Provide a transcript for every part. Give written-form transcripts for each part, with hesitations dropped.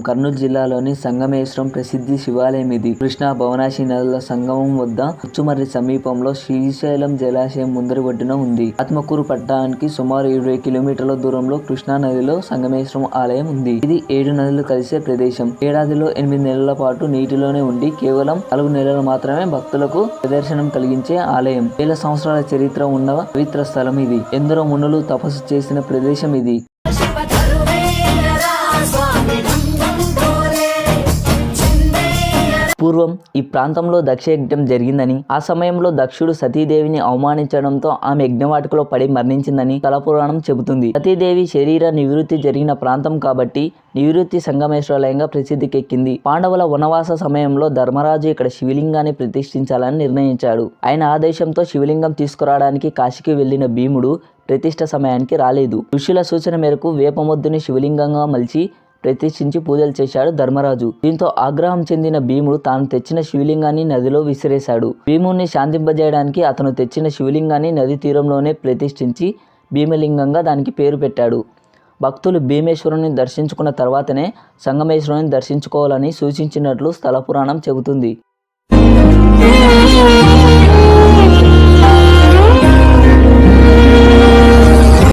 కర్నూలు జిల్లాలోని సంగమేశ్వరం ప్రసిద్ధి శివాలయం ఇది. కృష్ణా భవనాశి నదుల సంగమం వద్ద ముచ్చుమర్రి సమీపంలో శ్రీశైలం జలాశయం ముందరి ఒడ్డున ఉంది. ఆత్మకూరు పట్టణానికి సుమారు 20 కిలోమీటర్ల దూరంలో కృష్ణా నదిలో సంగమేశ్వరం ఆలయం ఉంది. ఇది 7 నదులు కలిసే ప్రదేశం. ఏడాదిలో 8 నెలల పాటు నీటిలోనే ఉండి కేవలం 4 నెలలు మాత్రమే భక్తులకు ప్రదర్శనం కలిగించే ఆలయం. వేల సంవత్సరాల చరిత్ర ఉన్న పవిత్ర స్థలం ఇది. ఎందరో మునులు తపస్సు చేసిన ప్రదేశం ఇది. పూర్వం ఈ ప్రాంతంలో దక్ష యజ్ఞం జరిగిందని, ఆ సమయంలో దక్షుడు సతీదేవిని అవమానించడంతో ఆమె యజ్ఞవాటికలో పడి మరణించిందని స్థల పురాణం చెబుతుంది. సతీదేవి శరీర నివృత్తి జరిగిన ప్రాంతం కాబట్టి నివృత్తి సంగమేశ్వరాలయంగా ప్రసిద్ధికెక్కింది. పాండవుల వనవాస సమయంలో ధర్మరాజు ఇక్కడ శివలింగాన్ని ప్రతిష్ఠించాలని నిర్ణయించాడు. ఆయన ఆదేశంతో శివలింగం తీసుకురావడానికి కాశీకి వెళ్లిన భీముడు ప్రతిష్ఠ సమయానికి రాలేదు. ఋషుల సూచన మేరకు వేపమొద్దుని శివలింగంగా మలిచి ప్రతిష్ఠించి పూజలు చేశాడు ధర్మరాజు. దీంతో ఆగ్రహం చెందిన భీముడు తాను తెచ్చిన శివలింగాన్ని నదిలో విసిరేశాడు. భీముడిని శాంతింపజేయడానికి అతను తెచ్చిన శివలింగాన్ని నది తీరంలోనే ప్రతిష్ఠించి భీమలింగంగా దానికి పేరు పెట్టాడు. భక్తులు భీమేశ్వరుని దర్శించుకున్న తర్వాతనే సంగమేశ్వరుని దర్శించుకోవాలని సూచించినట్లు స్థల పురాణం చెబుతుంది.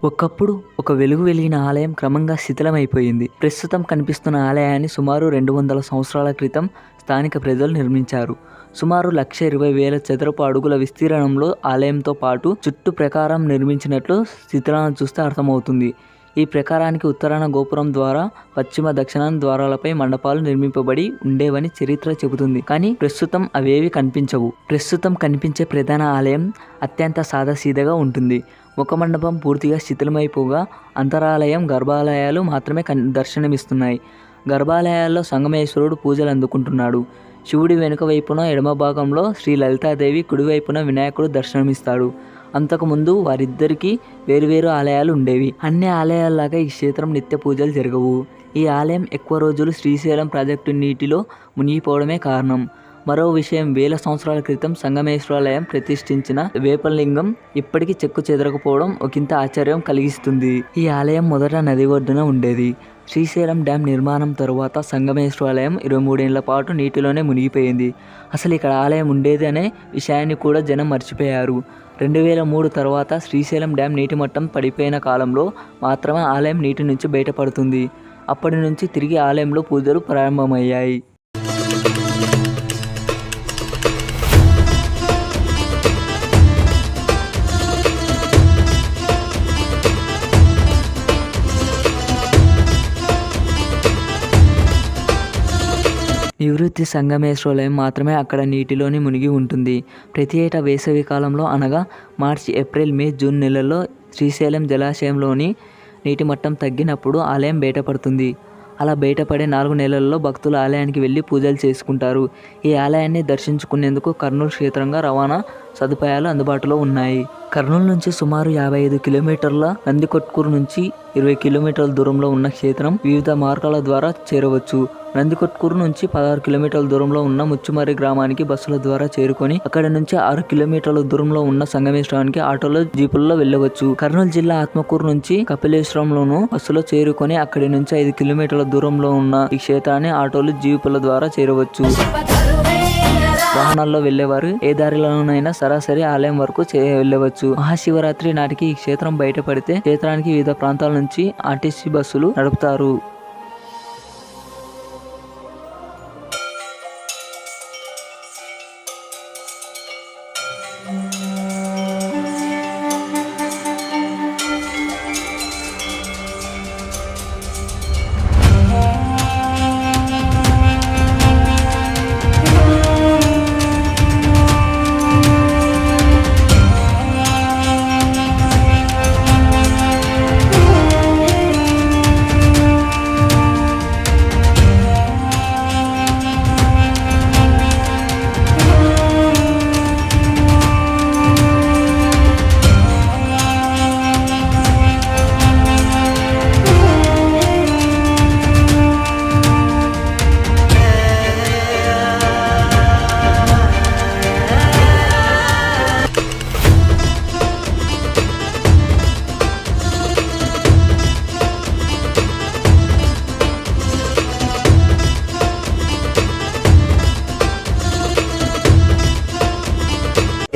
ఒకప్పుడు ఒక వెలుగు వెలిగిన ఆలయం క్రమంగా శిథిలమైపోయింది. ప్రస్తుతం కనిపిస్తున్న ఆలయాన్ని సుమారు 200 సంవత్సరాల క్రితం స్థానిక ప్రజలు నిర్మించారు. సుమారు 1,20,000 చదరపు అడుగుల విస్తీర్ణంలో ఆలయంతో పాటు చుట్టూ ప్రకారం నిర్మించినట్లు శిథిలాలను చూస్తే అర్థమవుతుంది. ఈ ప్రకారానికి ఉత్తరాన గోపురం ద్వారా పశ్చిమ దక్షిణ ద్వారాలపై మండపాలు నిర్మింపబడి ఉండేవని చరిత్ర చెబుతుంది. కానీ ప్రస్తుతం అవేవి కనిపించవు. ప్రస్తుతం కనిపించే ప్రధాన ఆలయం అత్యంత సాదాసీదగా ఉంటుంది. ముఖమండపం పూర్తిగా శిథిలమైపోగా అంతరాలయం, గర్భాలయాలు మాత్రమే దర్శనమిస్తున్నాయి. గర్భాలయాల్లో సంగమేశ్వరుడు పూజలు అందుకుంటున్నాడు. శివుడి వెనుక వైపున ఎడమ భాగంలో శ్రీ లలితాదేవి, కుడివైపున వినాయకుడు దర్శనమిస్తాడు. అంతకుముందు వారిద్దరికీ వేరువేరు ఆలయాలు ఉండేవి. అన్ని ఆలయాల్లాగా ఈ క్షేత్రం నిత్య పూజలు జరగవు. ఈ ఆలయం ఎక్కువ రోజులు శ్రీశైలం ప్రాజెక్టు నీటిలో మునిగిపోవడమే కారణం. మరో విషయం, వేల సంవత్సరాల క్రితం సంగమేశ్వరాలయం ప్రతిష్ఠించిన వేపలింగం ఇప్పటికీ చెక్కు చెదరకపోవడం ఒకంత ఆశ్చర్యం కలిగిస్తుంది. ఈ ఆలయం మొదట నది ఒడ్డున ఉండేది. శ్రీశైలం డ్యాం నిర్మాణం తరువాత సంగమేశ్వరాలయం 23 ఏళ్ల పాటు నీటిలోనే మునిగిపోయింది. అసలు ఇక్కడ ఆలయం ఉండేది అనే విషయాన్ని కూడా జనం మర్చిపోయారు. 2003 తర్వాత శ్రీశైలం డ్యాం నీటి మట్టం పడిపోయిన కాలంలో మాత్రమే ఆలయం నీటి నుంచి బయటపడుతుంది. అప్పటి నుంచి తిరిగి ఆలయంలో పూజలు ప్రారంభమయ్యాయి. నివృత్తి సంగమేశ్వరాలయం మాత్రమే అక్కడ నీటిలోని మునిగి ఉంటుంది. ప్రతి ఏటా వేసవి కాలంలో అనగా మార్చి, ఏప్రిల్, మే, జూన్ నెలల్లో శ్రీశైలం జలాశయంలోని నీటి మట్టం తగ్గినప్పుడు ఆలయం బయటపడుతుంది. అలా బయటపడే 4 నెలల్లో భక్తులు ఆలయానికి వెళ్ళి పూజలు చేసుకుంటారు. ఈ ఆలయాన్ని దర్శించుకునేందుకు కర్నూలు క్షేత్రంగా రవాణా సదుపాయాలు అందుబాటులో ఉన్నాయి. కర్నూలు నుంచి సుమారు 55 కిలోమీటర్ల, నందికొట్కూరు నుంచి 20 కిలోమీటర్ల దూరంలో ఉన్న క్షేత్రం వివిధ మార్గాల ద్వారా చేరవచ్చు. నందికొట్కూరు నుంచి 16 కిలోమీటర్ల దూరంలో ఉన్న ముచ్చుమర్రి గ్రామానికి బస్సుల ద్వారా చేరుకొని అక్కడి నుంచి 6 కిలోమీటర్ల దూరంలో ఉన్న సంగమేశ్వరానికి ఆటోలో, జీపుల్లో వెళ్ళవచ్చు. కర్నూలు జిల్లా ఆత్మకూరు నుంచి కపిలేశ్వరంలోను బస్సులో చేరుకొని అక్కడి నుంచి 5 కిలోమీటర్ల దూరంలో ఉన్న ఈ క్షేత్రాన్ని ఆటోలు, జీపుల ద్వారా చేరవచ్చు. వాహనాల్లో వెళ్లేవారు ఏ దారిలోనైనా సరాసరి ఆలయం వరకు వెళ్ళవచ్చు. మహాశివరాత్రి నాటికి ఈ క్షేత్రం బయటపడితే క్షేత్రానికి వివిధ ప్రాంతాల నుంచి ఆర్టీసీ బస్సులు నడుపుతారు.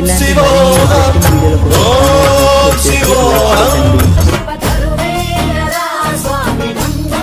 ఇలాంటి మరిన్ని ఇంట్రెస్టింగ్ వీడియోల కోసం